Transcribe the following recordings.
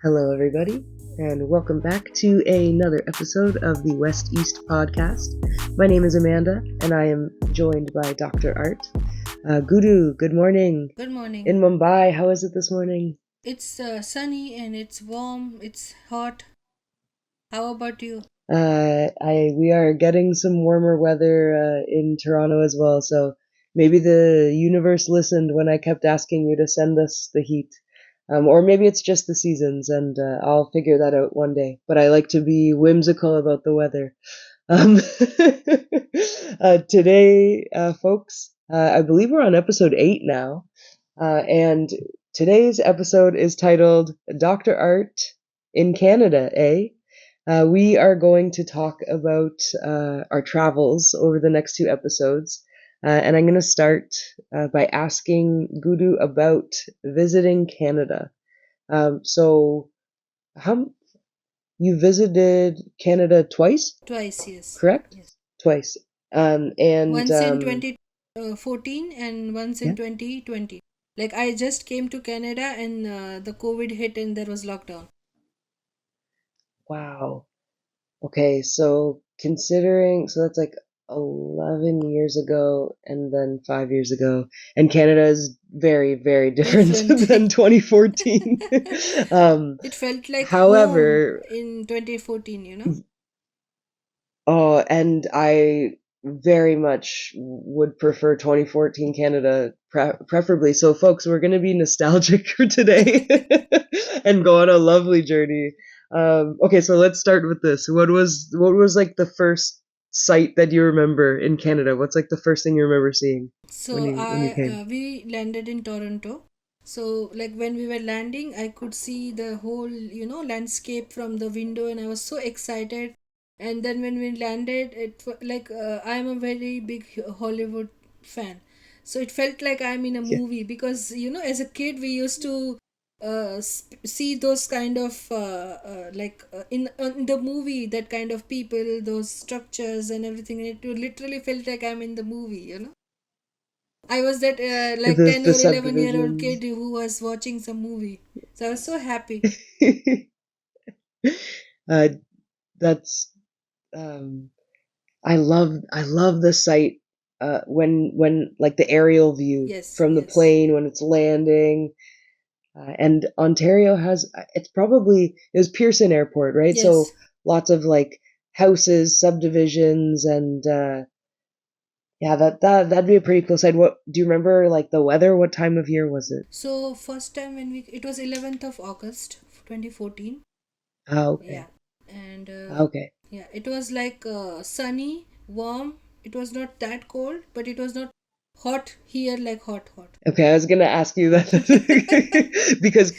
Hello, everybody, and welcome back to another episode of the West East podcast. My name is Amanda, and I am joined by Dr.Art. Guru, good morning. Good morning. In Mumbai, how is it this morning? It's sunny and it's warm, it's hot. How about you? We are getting some warmer weather in Toronto as well, so maybe the universe listened when I kept asking you to send us the heat. Or maybe it's just the seasons, and I'll figure that out one day. But I like to be whimsical about the weather. Um, today, folks, I believe we're on episode 8 now, and today's episode is titled Dr. Art in Canada, eh? We are going to talk about our travels over the next 2 episodes. And I'm going to start by asking Gudu about visiting Canada. So, how you visited Canada twice, Twice, yes. correct? Yes. Twice. And Once in 2014 and once yeah, in 2020. Like I just came to Canada and the COVID hit and there was lockdown. wow. Okay, so considering, so that's like 11 years ago and then 5 years ago, and Canada is very, very different Different. than 2014. um, It felt like home however, in 2014. and I very much would prefer 2014 Canada, preferably. So, folks, we're going to be nostalgic for today and go on a lovely journey. Okay, so let's start with this. What was like the first site that you remember in Canada? What's like the first thing you remember seeing when So you I came? we landed in Toronto. So like when we were landing, I could see the whole landscape from the window, and I was so excited. And then when we landed, I'm a very big Hollywood fan, so it felt like I'm in a Yeah, movie because as a kid we used to see those kind of in the movie, that kind of people, those structures and everything. And it literally felt like I'm in the movie. I was that like the 10 the or 11-year-old subdivisions. kid who was watching some movie. So I was so happy. uh, that's um, I love the sight when like the aerial view Yes, from the yes, plane when it's landing. And Ontario has it was Pearson Airport, right? So yes. lots of like houses, subdivisions, and yeah, that'd be a pretty cool sight. What do you remember? Like the weather? What time of year was it? So first time when it was 11th of August 2014. Ah, Yeah. okay, And okay. yeah, it was like sunny, warm. It was not that cold, but it was not hot here, like hot, hot. Okay, I was gonna ask you that because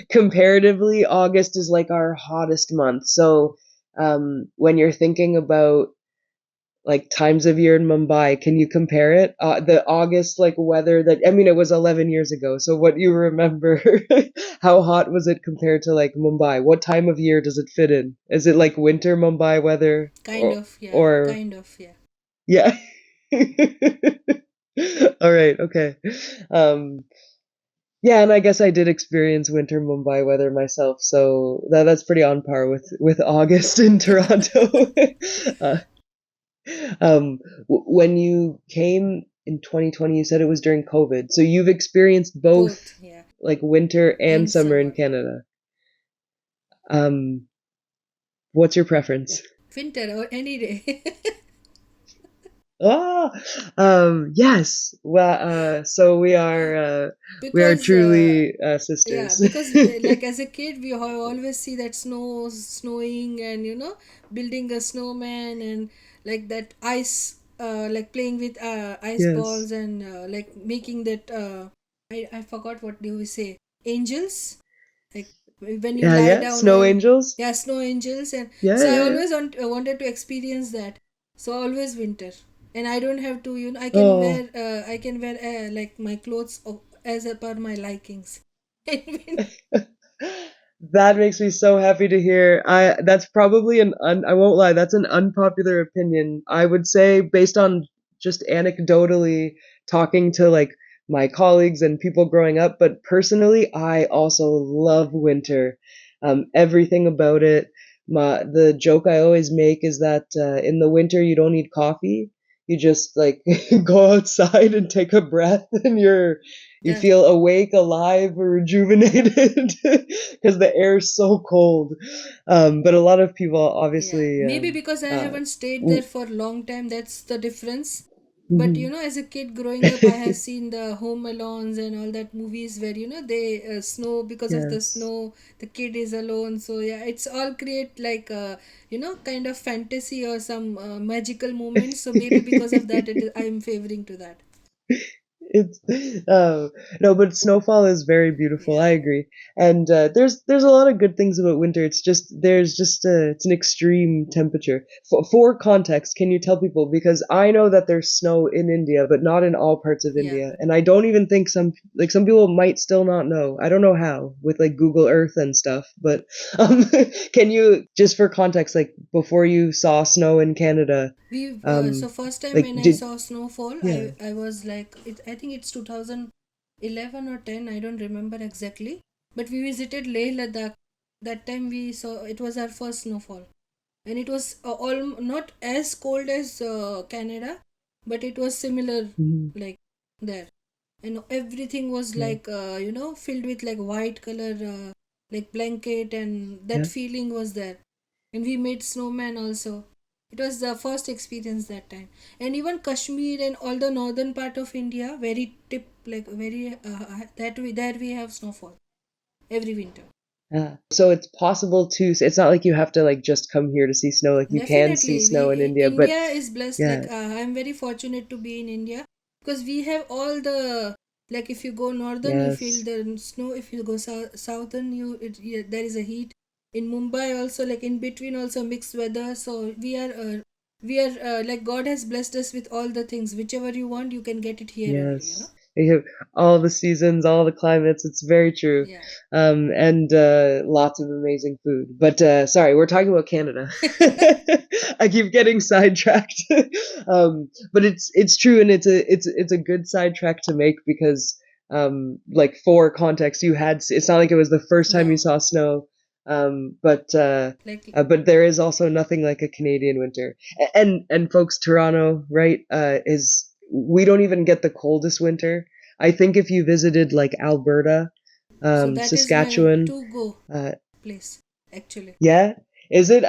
comparatively, August is like our hottest month. So, when you're thinking about like times of year in Mumbai, can you compare it? The August like weather that I mean, it was 11 years ago. So, what you remember? How hot was it compared to like Mumbai? What time of year does it fit in? Is it like winter Mumbai weather Kind of, yeah. or Kind of, yeah. yeah? All right, okay. Um, Yeah, and I guess I did experience winter Mumbai weather myself, so that's pretty on par with August in Toronto. uh, when you came in 2020, you said it was during COVID, so you've experienced both Both, yeah. like winter and And summer in summer. Canada. Um, what's your preference? Winter or any day. Oh, yes. Well, so we are Because truly yeah, sisters. because like as a kid we always see that snowing, and building a snowman, and like that ice, like playing with ice Yes. balls, and like making that I forgot what do we say, angels, like when you Yeah, lie yeah. down Snow on, angels. yeah, snow angels. And Yeah, so I yeah, yeah. always wanted to experience that. So always winter. And I don't have to, Oh, I can wear like my clothes as per my likings. that makes me so happy to hear. That's probably I won't lie, that's an unpopular opinion. I would say based on just anecdotally talking to like my colleagues and people growing up. But personally, I also love winter. Everything about it. The joke I always make is that in the winter you don't need coffee. You just like go outside and take a breath, and you That, feel awake, alive, rejuvenated because the air is so cold. But a lot of people yeah, obviously, maybe because I haven't stayed there w- for a long time, that's the difference. But mhm. as a kid growing up, I have seen the Home Alones and all that movies where they snow, because of the Yes. snow, the kid is alone. So yeah, it's all create like kind of fantasy or some magical moments. So maybe because of that, I'm favoring to that. It's no, but snowfall is very beautiful. I Yeah, agree, and there's a lot of good things about winter. It's just it's an extreme temperature. For context, can you tell people, because I know that there's snow in India, but not in all parts of yeah. India, and I don't even think some people might still not know. I don't know how with like Google Earth and stuff, but um, can you just for context, like before you saw snow in Canada, We so um, first time like when I did saw snowfall, yeah. I was like I think it's 2011 or 10, I don't remember exactly. But we visited Leh Ladakh. That time we saw it was our first snowfall, and it was all not as cold as Canada, but it was similar, Mhm. like there, and everything was Yeah. like filled with like white color, like blanket, and that Yeah. feeling was there. And we made snowman also. It was the first experience that time. And even Kashmir and all the northern part of India, very tip, like very that we there we have snowfall every winter. Yeah. So it's possible to, it's not like you have to like just come here to see snow. Like you can see Definitely, snow in India, but India is blessed. yeah, Like I'm very fortunate to be in India, because we have all the, like if you go northern, you feel yes, the snow. If you go southern, yeah, there is a heat. In Mumbai also, like in between also mixed weather. So we are like God has blessed us with all the things. Whichever you want, you can get it here only. yes. They have all the seasons, all the climates. It's very true. Yeah. And lots of amazing food. But sorry, we're talking about Canada. I keep getting sidetracked. But it's true, and it's a good sidetrack to make because like for context, it's not like it was the first time you No, saw snow. But like but there is also nothing like a Canadian winter. And folks, Toronto, right, is we don't even get the coldest winter. I think if you visited like Alberta, so that is my Saskatchewan, to go uh, place actually. yeah, is it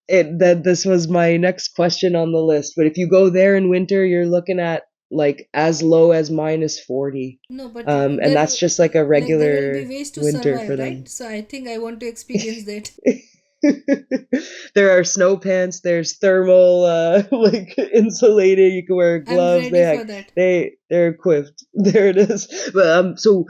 that this was my next question on the list. But if you go there in winter, you're looking at like as low as -40, No, but and that's just like a there will be regular ways to winter survive, for right? them. So I think I want to experience that. There are snow pants. There's thermal, like insulated. You can wear I'm gloves. ready for that. They're equipped. There it is. But so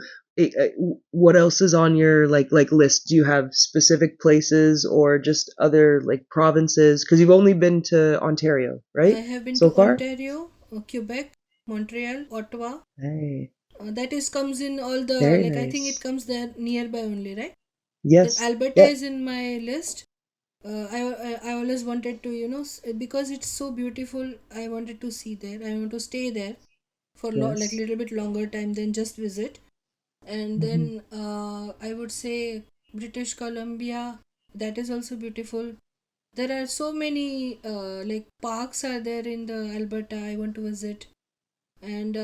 what else is on your like list? Do you have specific places or just other like provinces? Because you've only been to Ontario, I right? have been So to far. Ontario, Quebec, Montreal, Ottawa. Hey, That is comes in all the, very like I think it nice. comes there nearby only, right? Then Yes. Alberta Yep. is in my list. I always wanted to because it's so beautiful. I wanted to see there. I want to stay there for like Yes. little bit longer time than just visit. And Hmm. then I would say British Columbia, that is also beautiful. There are so many like parks are there in the Alberta I want to visit. And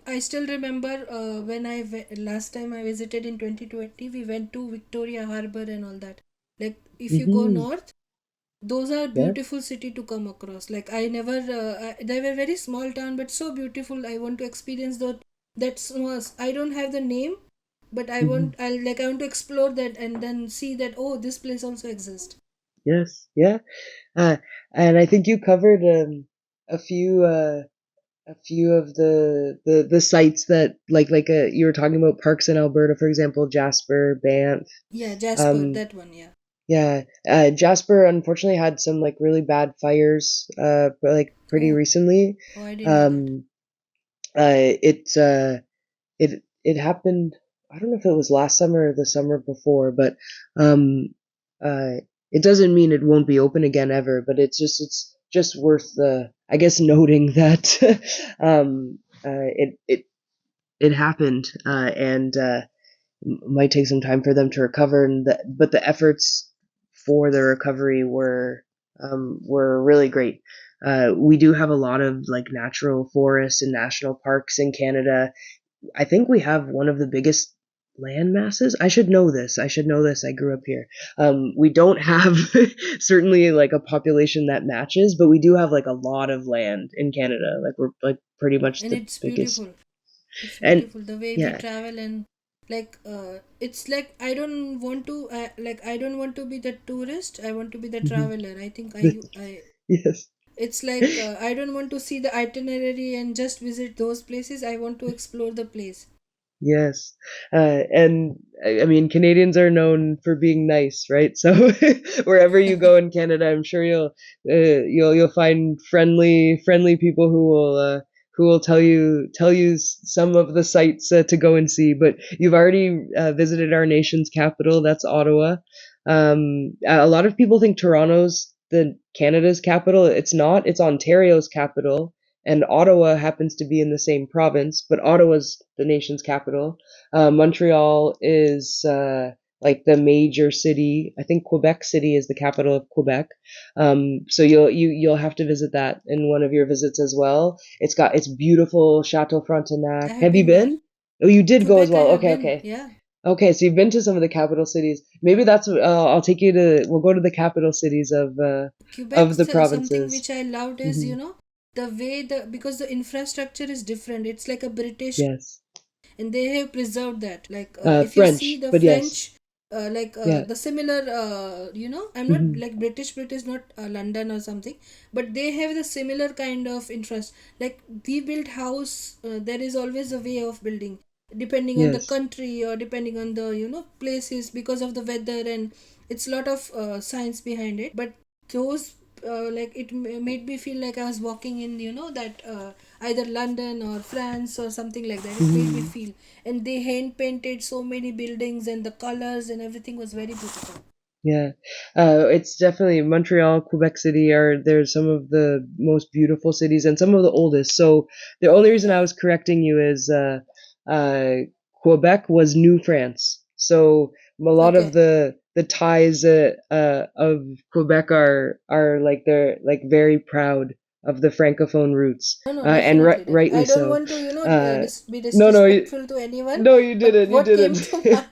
I still remember when last time I visited in 2020, we went to Victoria Harbor and all that. Like if you go Hmm. north, those are Yep. beautiful city to come across. Like I never they were very small town but so beautiful. I want to experience that small. I don't have the name, but Hmm. I want to explore that and then see that, oh, this place also exists. Yes. Yeah. Uh, and I think you covered a few a few of the sites that you were talking about parks in Alberta, for example, Jasper, Banff. Yeah, Jasper, Um, that one. Yeah. yeah, Jasper unfortunately had some like really bad fires, but, like pretty Oh, recently. oh, I didn't know that. Um, it it happened. I don't know if it was last summer or the summer before, but um, it doesn't mean it won't be open again ever. But it's just worth I guess noting that it it happened, and might take some time for them to recover. But the efforts for the recovery were really great. We do have a lot of like natural forests and national parks in Canada. I think we have one of the biggest land masses. I should know this. I should know this. I grew up here. We don't have certainly like a population that matches, but we do have like a lot of land in Canada. Like we're like pretty much And the it's biggest. beautiful. It's And beautiful the way we yeah. travel. And it's like I don't want to I don't want to be the tourist, I want to be the Mhm. traveler. I think I Yes. it's like I don't want to see the itinerary and just visit those places. I want to explore the place. Yes, and I mean Canadians are known for being nice, right? So wherever you go in Canada, I'm sure you'll find friendly people who will tell you some of the sights to go and see. But you've already visited our nation's capital. That's Ottawa. A lot of people think Toronto's the Canada's capital. It's not. It's Ontario's capital, and Ottawa happens to be in the same province, but Ottawa's the nation's capital. Montreal is like the major city. I think Quebec City is the capital of Quebec. So you'll have to visit that in one of your visits as well. It's beautiful Chateau I Frontenac. have Have you been there. been? Oh, you did go as Quebec, I well. have Okay, been, okay. yeah. Okay, so you've been to some of the capital cities. Maybe that's I'll take you to. We'll go to the capital cities Quebec, of the something provinces. which I loved is, Hmm. the way because the infrastructure is different. It's like a British, Yes, and they have preserved that. Like if you see French, the but yes, French, yeah. the similar, I'm not Hmm. like British, not London or something, but they have the similar kind of interest. Like we build house, there is always a way of building, depending on the Yes. country or depending on the places, because of the weather. And it's a lot of science behind it. But those made me feel like I was walking in, that either London or France or something like that. It made me Hmm. feel. And they hand painted so many buildings, and the colors and everything was very beautiful. Yeah, it's definitely Montreal, Quebec City are there's some of the most beautiful cities and some of the oldest. So the only reason I was correcting you is uh, Quebec was New France. So a lot of Okay. the ties of Quebec are like they're like very proud of the francophone roots, No, no, and definitely, definitely. rightly I don't so. want to, Uh, be no, no, you, disrespectful to anyone. no, you But didn't. You what came didn't. to my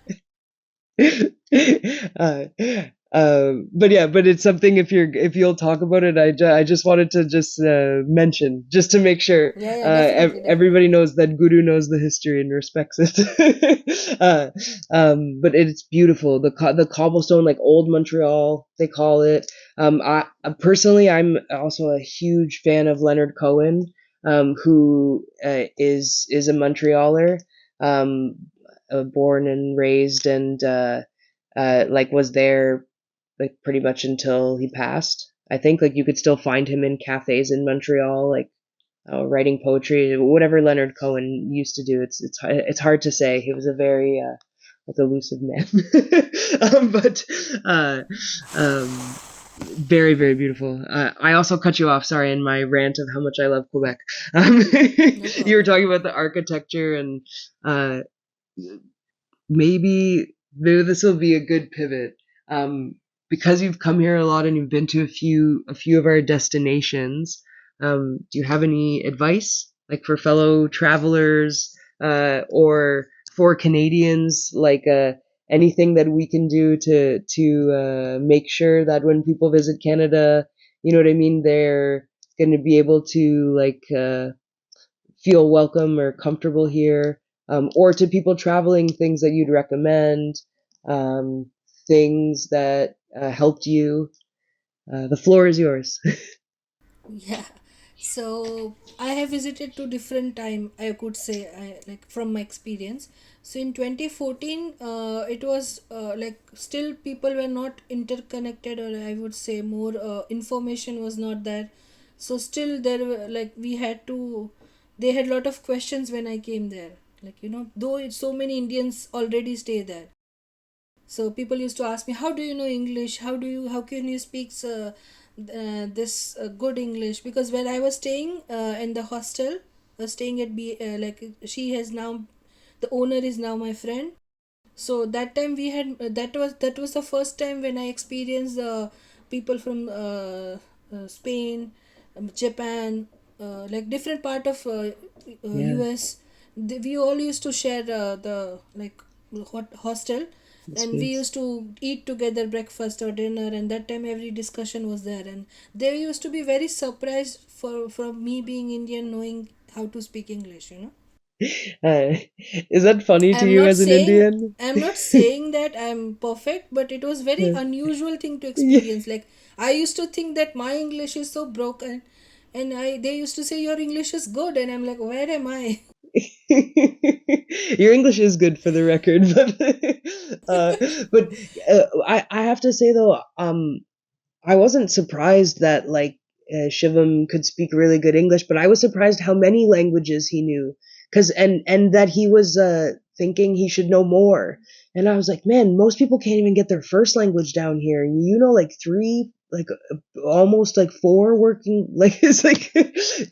uh, but yeah, but it's something if you'll talk about it, I just wanted to just mention just to make sure Yeah, yeah, definitely, everybody definitely. knows that Guru knows the history and respects it. But it's beautiful. The cobblestone, like old Montreal, they call it. I personally, I'm also a huge fan of Leonard Cohen, who is a Montrealer. Um, Born and raised and like was there like pretty much until he passed. I think like you could still find him in cafes in Montreal, like writing poetry, whatever Leonard Cohen used to do. It's hard to say. He was a very like elusive man, but uh, um, very beautiful. I also cut you off. Sorry, in my rant of how much I love Quebec. No You were problem. talking about the architecture and uh, maybe this will be a good pivot. Because you've come here a lot and you've been to a few of our destinations. Do you have any advice, like for fellow travelers, or for Canadians, like anything that we can do to make sure that when people visit Canada, you know what I mean, they're going to be able to like feel welcome or comfortable here, or to people traveling, things that you'd recommend, um, things that helped you. The floor is yours. Yeah. So I have visited to different time, I could say, like from my experience. So in 2014, it was still people were not interconnected, or I would say more information was not there. So still there were like we had to. They had lot of questions when I came there. Like though so many Indians already stay there, so people used to ask me, how do you know English? How can you speak this good English? Because when I was staying in the hostel, staying at she has now the owner is now my friend. So that time we had that was the first time when I experienced people from Spain, Japan, like different part of Yeah, US. We all used to share the like hostel, the and we space. used to eat together breakfast or dinner, and that time every discussion was there, and they used to be very surprised for from me being Indian knowing how to speak English, you know. Is that funny to I'm you not as an saying Indian? I'm not saying that I'm perfect, but it was very unusual thing to Yeah. experience. Like I used to think that my English is so broken, and I they used to say your English is good, and I'm like, where am I? Your English is good for the record, uh, but I have to say though, I wasn't surprised that like Shivam could speak really good English, but I was surprised how many languages he knew. Cause and that he was thinking he should know more. And I was like, man, most people can't even get their first language down here. You know, like three, like almost like four working, like it's like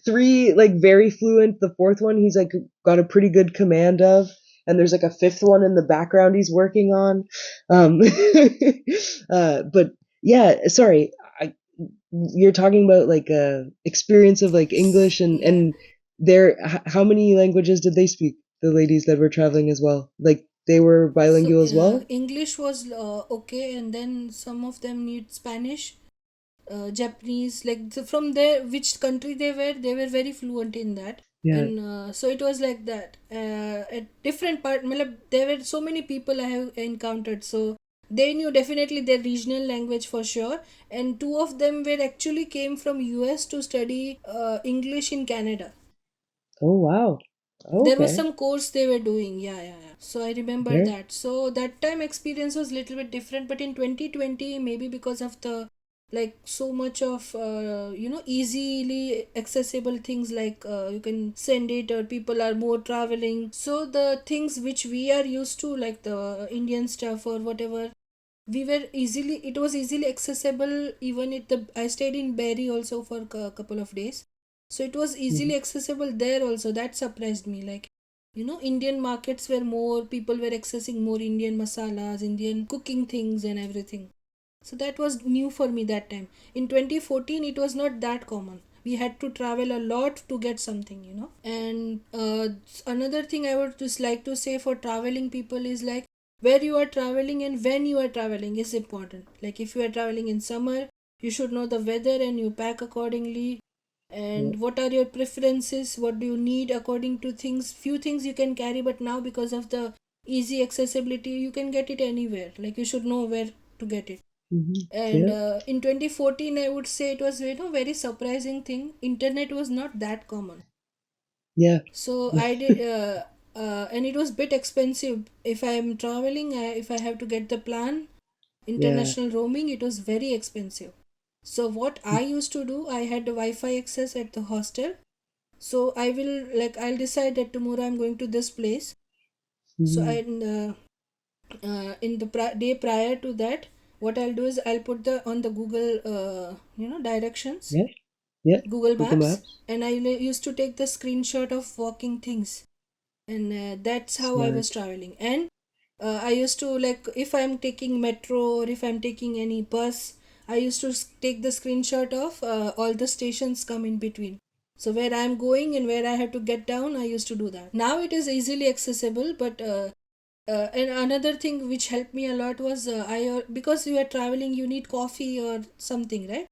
three, like very fluent. The fourth one, he's like got a pretty good command of. And there's like a fifth one in the background he's working on. Um, but yeah, sorry. I, you're talking about like experience of like English Yeah. and there how many languages did they speak? The ladies that were traveling as well. Like they were So bilingual as well? English was okay, and then some of them need Spanish, Japanese. Like from there, which country they were very fluent in that. Yeah. And so it was like that. At different part, matlab, there were so many people I have encountered. So they knew definitely their regional language for sure. And two of them were actually came from US to study English in Canada. Oh wow. There was Okay. some course they were doing, yeah. So I remember Very. that. So that time experience was little bit different, but in 2020 maybe because of the like so much of easily accessible things, like you can send it, or people are more traveling, so the things which we are used to, like the Indian stuff or whatever, we were easily it was easily accessible. Even at the I stayed in Berry also for a couple of days, so it was Mhm. easily accessible there also. That surprised me, like Indian markets were more, people were accessing more Indian masalas, Indian cooking things and everything. So that was new for me that time. In 2014 it was not that common. We had to travel a lot to get something. And another thing I would just like to say for traveling people is like where you are traveling and when you are traveling is important. Like if you are traveling in summer, you should know the weather and you pack accordingly. Yeah. And what are your preferences, what do you need according to things. Few things you can carry, but now because of the easy accessibility you can get it anywhere. Like you should know where to get it. Mhm. And Yeah. in 2014 I would say it was very surprising thing, internet was not that common. Yeah. So I did and it was bit expensive. If I am traveling, if I have to get the plan Yeah. international roaming, it was very expensive. So what I used to do, I had the Wi-Fi access at the hostel. So I'll decide that tomorrow I'm going to this place. So I Mhm. in the day prior to that, what I'll do is I'll put the on the Google directions, Yeah. Yeah. Google Google Maps, Maps. and I used to take the screenshot of walking things. And that's how I was Smart. traveling. And I used to, like, if I'm taking metro or if I'm taking any bus, I used to take the screenshot of all the stations come in between. So where I'm going and where I have to get down, I used to do that. Now it is easily accessible, but and another thing which helped me a lot was because you are traveling, you need coffee or something, right?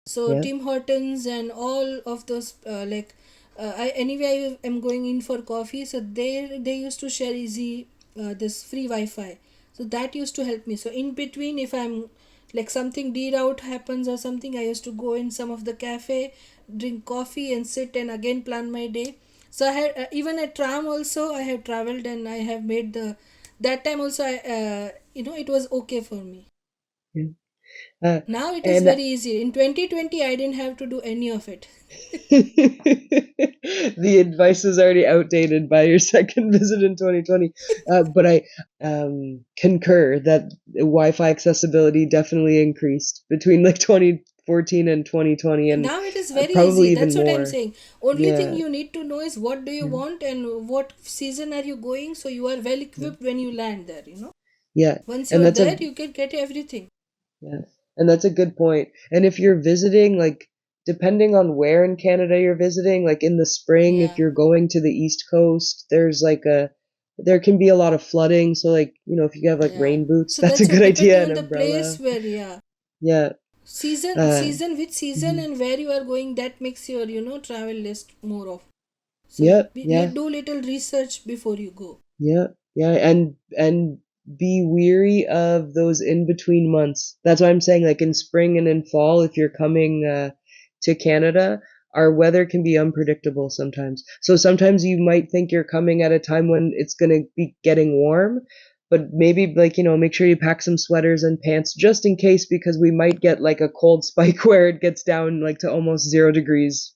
So Yeah. Tim Hortons and all of those I anyway I am going in for coffee, so they used to share easy this free Wi-Fi, so that used to help me. So in between, if I'm like something de-route happens or something, I used to go in some of the cafe, drink coffee and sit and again plan my day. So I had even at tram also I have traveled and I have made the that time also I it was okay for me. Yeah. Uh, Now it is and very easy. In 2020 I didn't have to do any of it. the advice is already outdated by your second visit in 2020. But I concur that Wi-Fi accessibility definitely increased between like 2014 and 2020, and Now it is very easy. probably even That's what I'm more. saying. Only thing Yeah, you need to know is what do you yeah, want and what season are you going, so you are well yeah. equipped when you land there, Yeah. once And you're that's there a you can get everything. Yeah, and that's a good point. And if you're visiting, like, depending on where in Canada you're visiting, like in the spring, if Yeah, you're going to the East Coast, there can be a lot of flooding. So, like, if you have like yeah. rain boots, So that's a that's good what, idea, depending an on the place umbrella. where, yeah, Yeah. Uh, which season mhm. and where you are going, that makes your travel list more of. So Yeah, yeah. do little research before you go. Yeah, yeah, and be weary of those in between months. That's why I'm saying, like in spring and in fall, if you're coming to Canada, our weather can be unpredictable sometimes. So sometimes you might think you're coming at a time when it's gonna be getting warm, but maybe like make sure you pack some sweaters and pants just in case, because we might get like a cold spike where it gets down like to almost 0 degrees,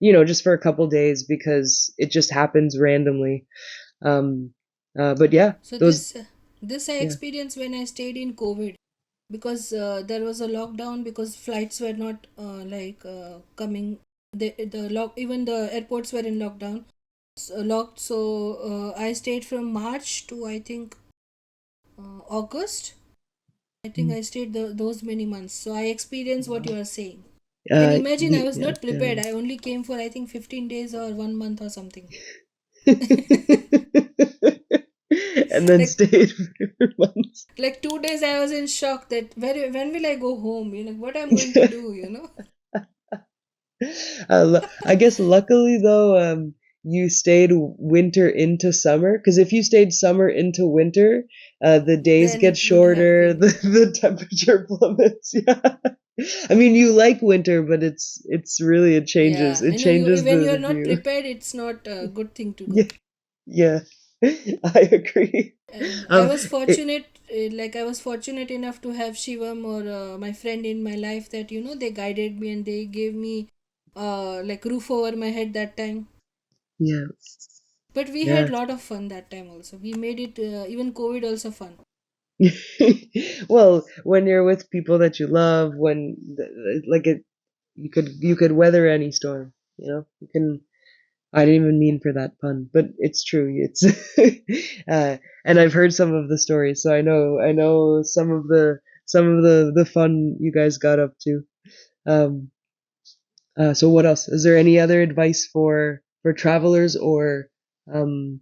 just for a couple days because it just happens randomly. Um, but yeah, So those, this I yeah, experienced when I stayed in COVID, because there was a lockdown because flights were not coming. The lock Even the airports were in lockdown, locked. So I stayed from March to, I think, August. I think mm, I stayed those many months. So I experienced what wow. you are saying. And imagine, I was Yeah, not prepared. yeah. I only came for, I think, 15 days or 1 month or something. And then like stayed for months. like 2 days I was in shock that when will I go home? What I'm going to do? I guess luckily though, you stayed winter into summer. Because if you stayed summer into winter, the days Then get it would have shorter, been, yeah. the temperature plummets. Yeah. I mean, you like winter, but it's really, it changes. Yeah, It I know, you changes when you are the not view. prepared, it's not a good thing to go. Yeah, yeah. I agree. And Um, it, I was fortunate enough to have Shivam or my friend in my life, that they guided me and they gave me like roof over my head that time. yeah, But we had yeah. a lot of fun that time also. We made it, even COVID also, fun. Well, when you're with people that you love, like it, you could weather any storm. You can. I didn't even mean for that pun, but it's true. It's and I've heard some of the stories, so I know some of the fun you guys got up to. Um, so what else? Is there any other advice for travelers, or um,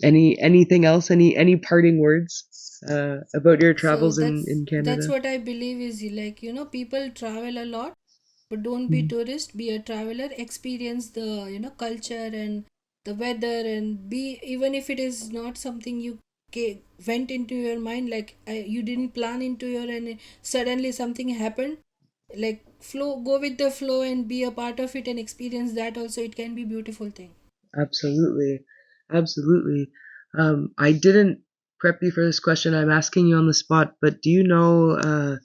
anything else? Any parting words about your So travels in that's Canada? what I believe is, like, people travel a lot, but don't be Mm, tourist, be a traveler, experience the culture and the weather, and be, even if it is not something you went into your mind, like, you didn't plan into your, and suddenly something happened, like, flow, go with the flow and be a part of it and experience that also. It can be beautiful thing. absolutely, absolutely. I didn't prep you for this question. I'm asking you on the spot, but do you know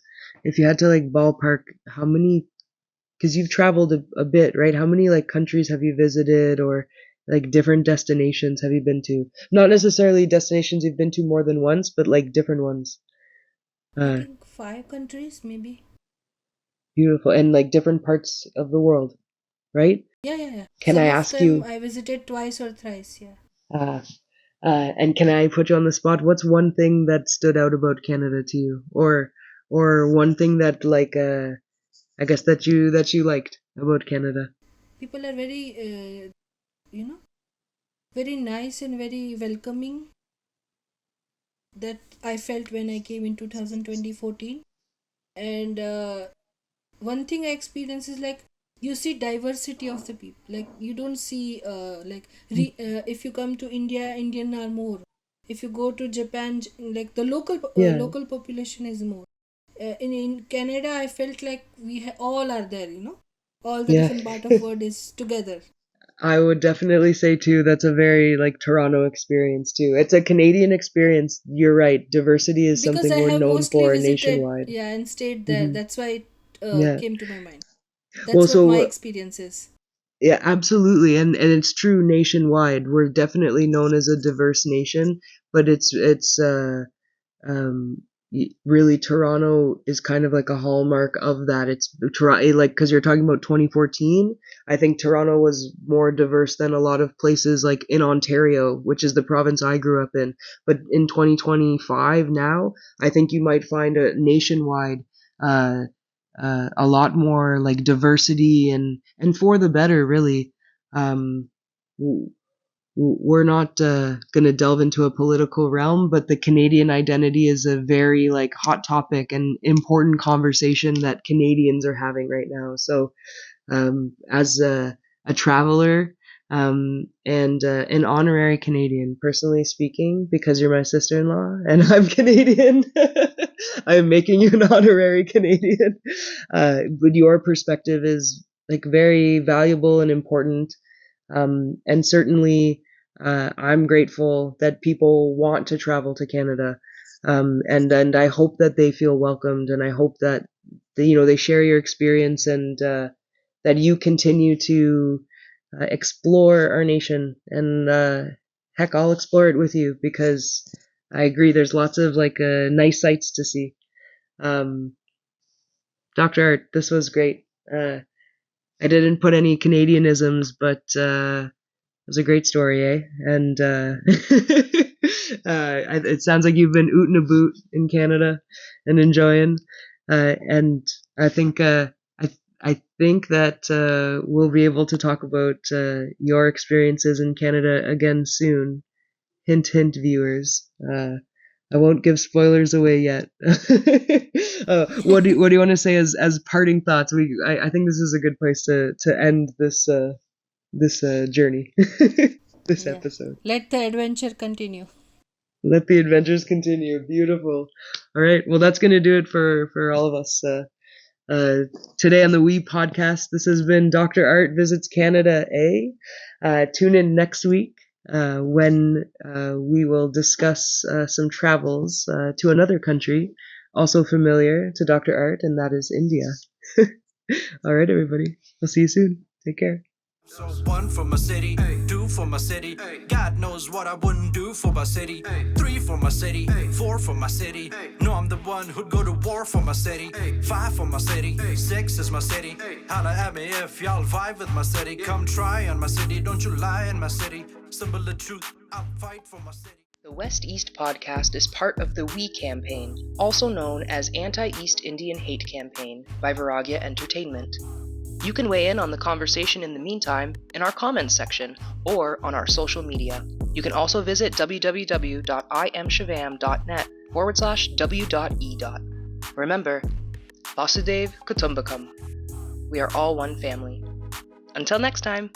if you had to like ballpark how many? Because you've traveled a bit, right? How many like countries have you visited, or like different destinations have you been to? Not necessarily destinations you've been to more than once, but like different ones. I Uh, think 5 countries maybe. Beautiful, and like different parts of the world, right? Yeah, yeah, yeah. Can I Some of ask them you? I visited twice or thrice, yeah. Uh, and can I put you on the spot? What's one thing that stood out about Canada to you, or one thing that like I guess that you liked about Canada? People are very, you know very nice and very welcoming, that I felt when I came in 2020-14. And one thing I experienced is, like, you see diversity of the people. Like, you don't see, if you come to India, Indian are more. If you go to Japan, like, the Yeah, local population is more. In Canada, I felt like all are there. All the yeah. different part of world is together. I would definitely say too that's a very like Toronto experience too. It's a Canadian experience. You're right. Diversity is Because something I we're have known mostly for visited, nationwide. yeah, and stayed there. Hmm. That's why it Yeah. came to my mind. Well, That's what my so experience is. yeah, absolutely, and it's true nationwide. We're definitely known as a diverse nation, but it's um really Toronto is kind of like a hallmark of that. It's Toronto, like, because you're talking about 2014. I think Toronto was more diverse than a lot of places like in Ontario, which is the province I grew up in. But in 2025 now, I think you might find a nationwide uh, a lot more like diversity and for the better, really. Um, we're not going to delve into a political realm, but the Canadian identity is a very like hot topic and important conversation that Canadians are having right now. So as a traveler and an honorary Canadian, personally speaking, because you're my sister-in-law and I'm Canadian, I'm making you an honorary Canadian. But your perspective is like very valuable and important. And certainly, I'm grateful that people want to travel to Canada. And I hope that they feel welcomed, and I hope that they share your experience, and that you continue to explore our nation. And heck, I'll explore it with you, because I agree. There's lots of like nice sights to see. Um, Dr. Art, this was great. I didn't put any Canadianisms, but it was a great story, eh? And it sounds like you've been ootin' a boot in Canada and enjoying. And I think I think that we'll be able to talk about your experiences in Canada again soon. Hint, hint, viewers. I won't give spoilers away yet. What do you want to say as parting thoughts? I think this is a good place to end this journey, this Yeah. episode. Let the adventure continue. Let the adventures continue. Beautiful. All right. Well, that's going to do it for all of us today on the We Podcast. This has been Dr. Art Visits Canada A. Tune in next week when we will discuss some travels to another country also familiar to Dr. Art, and that is India. All right, everybody. We'll see you soon. Take care. So 1 for my city, 2 for my city. God knows what I wouldn't do for my city. 3 for my city, 4 for my city. No, I'm the one who'd go to war for my city. 5 for my city, 6 is my city. Holla at me if y'all vibe with my city. Come try on my city, don't you lie in my city. Symbol of truth, I'll fight for my city. The West East podcast is part of the We campaign, also known as Anti-East Indian Hate Campaign by Vairagya Entertainment. You can weigh in on the conversation in the meantime in our comments section or on our social media. You can also visit www.imshivam.net/w.e. Remember, Vasudev Kutumbakam. We are all one family. Until next time.